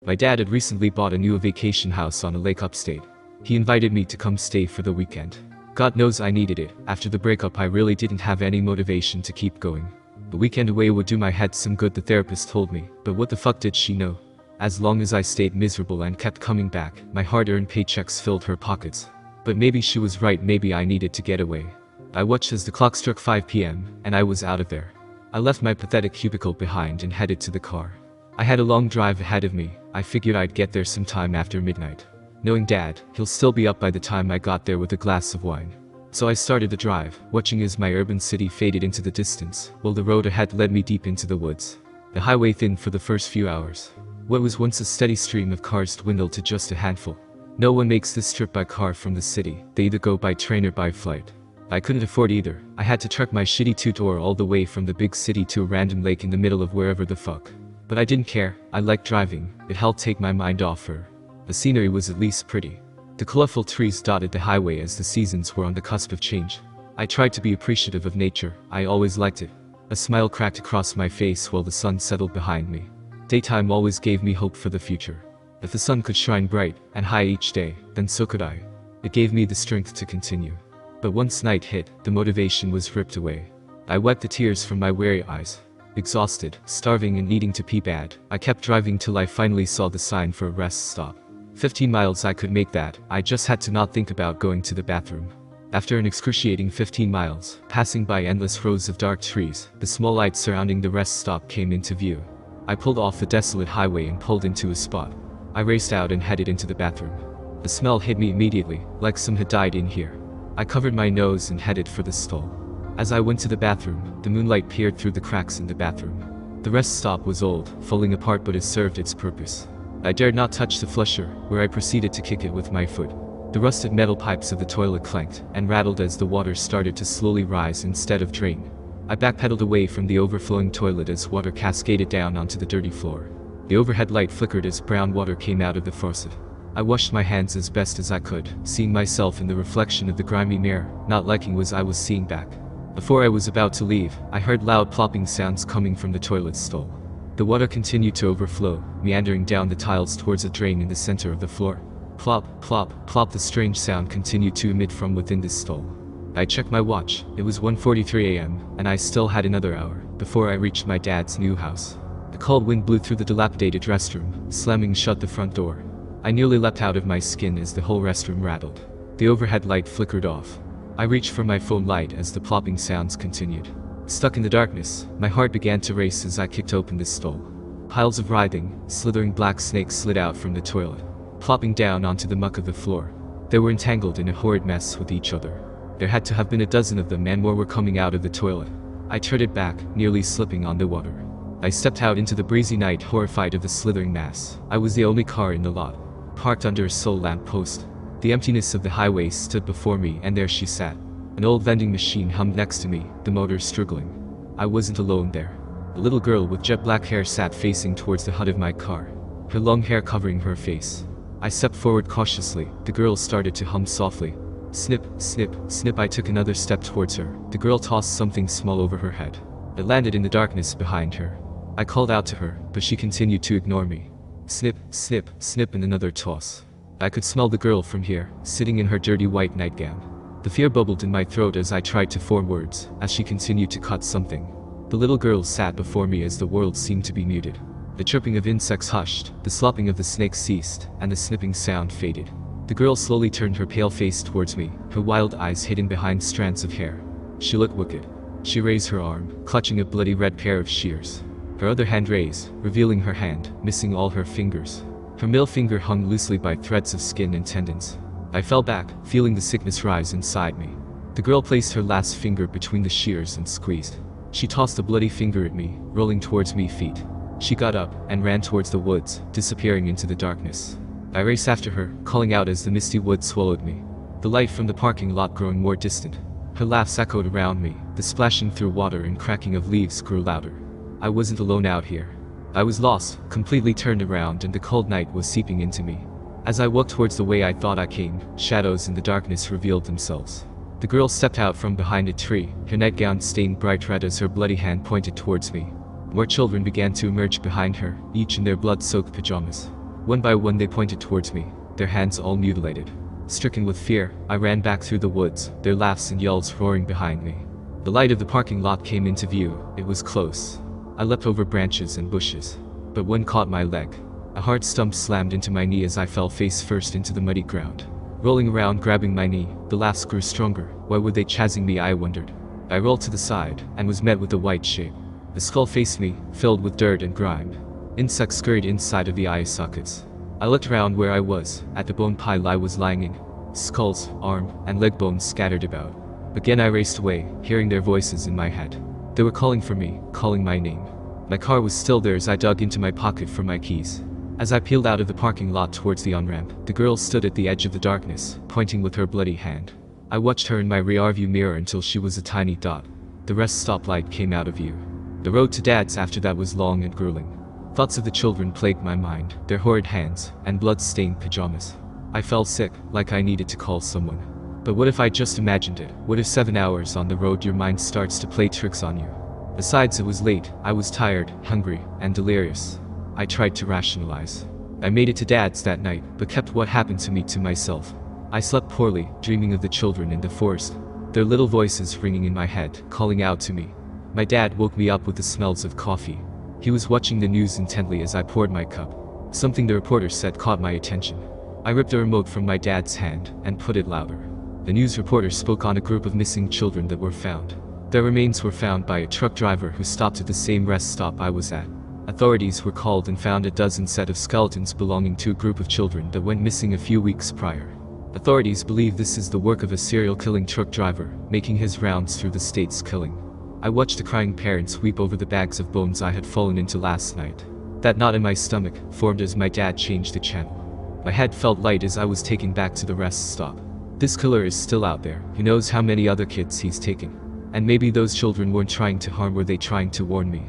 My dad had recently bought a new vacation house on a lake upstate. He invited me to come stay for the weekend. God knows I needed it. After the breakup, I really didn't have any motivation to keep going. The weekend away would do my head some good, the therapist told me, but what the fuck did she know? As long as I stayed miserable and kept coming back, my hard-earned paychecks filled her pockets. But maybe she was right, maybe I needed to get away. I watched as the clock struck 5 p.m., and I was out of there. I left my pathetic cubicle behind and headed to the car. I had a long drive ahead of me. I figured I'd get there sometime after midnight. Knowing Dad, he'll still be up by the time I got there with a glass of wine. So I started the drive, watching as my urban city faded into the distance, while the road ahead led me deep into the woods. The highway thinned for the first few hours. What was once a steady stream of cars dwindled to just a handful. No one makes this trip by car from the city. They either go by train or by flight. I couldn't afford either. I had to trek my shitty two-door all the way from the big city to a random lake in the middle of wherever the fuck. But I didn't care. I liked driving. It helped take my mind off her. The scenery was at least pretty. The colorful trees dotted the highway as the seasons were on the cusp of change. I tried to be appreciative of nature. I always liked it. A smile cracked across my face while the sun settled behind me. Daytime always gave me hope for the future. If the sun could shine bright and high each day, then so could I. It gave me the strength to continue. But once night hit, the motivation was ripped away. I wiped the tears from my weary eyes. Exhausted, starving and needing to pee bad, I kept driving till I finally saw the sign for a rest stop. 15 miles I could make that. I just had to not think about going to the bathroom. After an excruciating 15 miles, passing by endless rows of dark trees, the small lights surrounding the rest stop came into view. I pulled off the desolate highway and pulled into a spot. I raced out and headed into the bathroom. The smell hit me immediately, like some had died in here. I covered my nose and headed for the stall. As I went to the bathroom, the moonlight peered through the cracks in the bathroom. The rest stop was old, falling apart, but it served its purpose. I dared not touch the flusher, where I proceeded to kick it with my foot. The rusted metal pipes of the toilet clanked and rattled as the water started to slowly rise instead of drain. I backpedaled away from the overflowing toilet as water cascaded down onto the dirty floor. The overhead light flickered as brown water came out of the faucet. I washed my hands as best as I could, seeing myself in the reflection of the grimy mirror, not liking what I was seeing back. Before I was about to leave, I heard loud plopping sounds coming from the toilet stall. The water continued to overflow, meandering down the tiles towards a drain in the center of the floor. Plop, plop, plop, the strange sound continued to emit from within this stall. I checked my watch. It was 1:43 a.m., and I still had another hour before I reached my dad's new house. The cold wind blew through the dilapidated restroom, slamming shut the front door. I nearly leapt out of my skin as the whole restroom rattled. The overhead light flickered off. I reached for my phone light as the plopping sounds continued. Stuck in the darkness, my heart began to race as I kicked open the stall. Piles of writhing, slithering black snakes slid out from the toilet, plopping down onto the muck of the floor. They were entangled in a horrid mess with each other. There had to have been a dozen of them, and more were coming out of the toilet. I turted back, nearly slipping on the water. I stepped out into the breezy night, horrified of the slithering mass. I was the only car in the lot, parked under a sole lamp post. The emptiness of the highway stood before me, and there she sat. An old vending machine hummed next to me, the motor struggling. I wasn't alone there. A little girl with jet black hair sat facing towards the hood of my car, her long hair covering her face. I stepped forward cautiously. The girl started to hum softly. Snip, snip, snip. I took another step towards her. The girl tossed something small over her head. It landed in the darkness behind her. I called out to her, but she continued to ignore me. Snip, snip, snip, and another toss. I could smell the girl from here, sitting in her dirty white nightgown. The fear bubbled in my throat as I tried to form words, as she continued to cut something. The little girl sat before me as the world seemed to be muted. The chirping of insects hushed, the slopping of the snakes ceased, and the snipping sound faded. The girl slowly turned her pale face towards me, her wild eyes hidden behind strands of hair. She looked wicked. She raised her arm, clutching a bloody red pair of shears. Her other hand raised, revealing her hand, missing all her fingers. Her middle finger hung loosely by threads of skin and tendons. I fell back, feeling the sickness rise inside me. The girl placed her last finger between the shears and squeezed. She tossed a bloody finger at me, rolling towards me feet. She got up and ran towards the woods, disappearing into the darkness. I raced after her, calling out as the misty woods swallowed me. The light from the parking lot growing more distant. Her laughs echoed around me, the splashing through water and cracking of leaves grew louder. I wasn't alone out here. I was lost, completely turned around, and the cold night was seeping into me. As I walked towards the way I thought I came, shadows in the darkness revealed themselves. The girl stepped out from behind a tree, her nightgown stained bright red as her bloody hand pointed towards me. More children began to emerge behind her, each in their blood-soaked pajamas. One by one they pointed towards me, their hands all mutilated. Stricken with fear, I ran back through the woods, their laughs and yells roaring behind me. The light of the parking lot came into view. It was close. I leapt over branches and bushes, but one caught my leg. A hard stump slammed into my knee as I fell face first into the muddy ground. Rolling around grabbing my knee, the laughs grew stronger. Why were they chasing me, I wondered. I rolled to the side, and was met with a white shape. The skull faced me, filled with dirt and grime. Insects scurried inside of the eye sockets. I looked around where I was, at the bone pile I was lying in. Skulls, arm, and leg bones scattered about. Again I raced away, hearing their voices in my head. They were calling for me, calling my name. My car was still there as I dug into my pocket for my keys. As I peeled out of the parking lot towards the on-ramp, the girl stood at the edge of the darkness, pointing with her bloody hand. I watched her in my rearview mirror until she was a tiny dot. The rest stoplight came out of view. The road to Dad's after that was long and grueling. Thoughts of the children plagued my mind, their horrid hands, and blood-stained pajamas. I felt sick, like I needed to call someone. But what if I just imagined it? What if 7 hours on the road your mind starts to play tricks on you? Besides, it was late, I was tired, hungry, and delirious. I tried to rationalize. I made it to Dad's that night, but kept what happened to me to myself. I slept poorly, dreaming of the children in the forest. Their little voices ringing in my head, calling out to me. My dad woke me up with the smells of coffee. He was watching the news intently as I poured my cup. Something the reporter said caught my attention. I ripped the remote from my dad's hand and put it louder. The news reporter spoke on a group of missing children that were found. Their remains were found by a truck driver who stopped at the same rest stop I was at. Authorities were called and found a dozen set of skeletons belonging to a group of children that went missing a few weeks prior. Authorities believe this is the work of a serial killing truck driver, making his rounds through the states killing. I watched the crying parents weep over the bags of bones I had fallen into last night. That knot in my stomach formed as my dad changed the channel. My head felt light as I was taken back to the rest stop. This killer is still out there. Who knows how many other kids he's taking? And maybe those children weren't trying to harm, were they trying to warn me?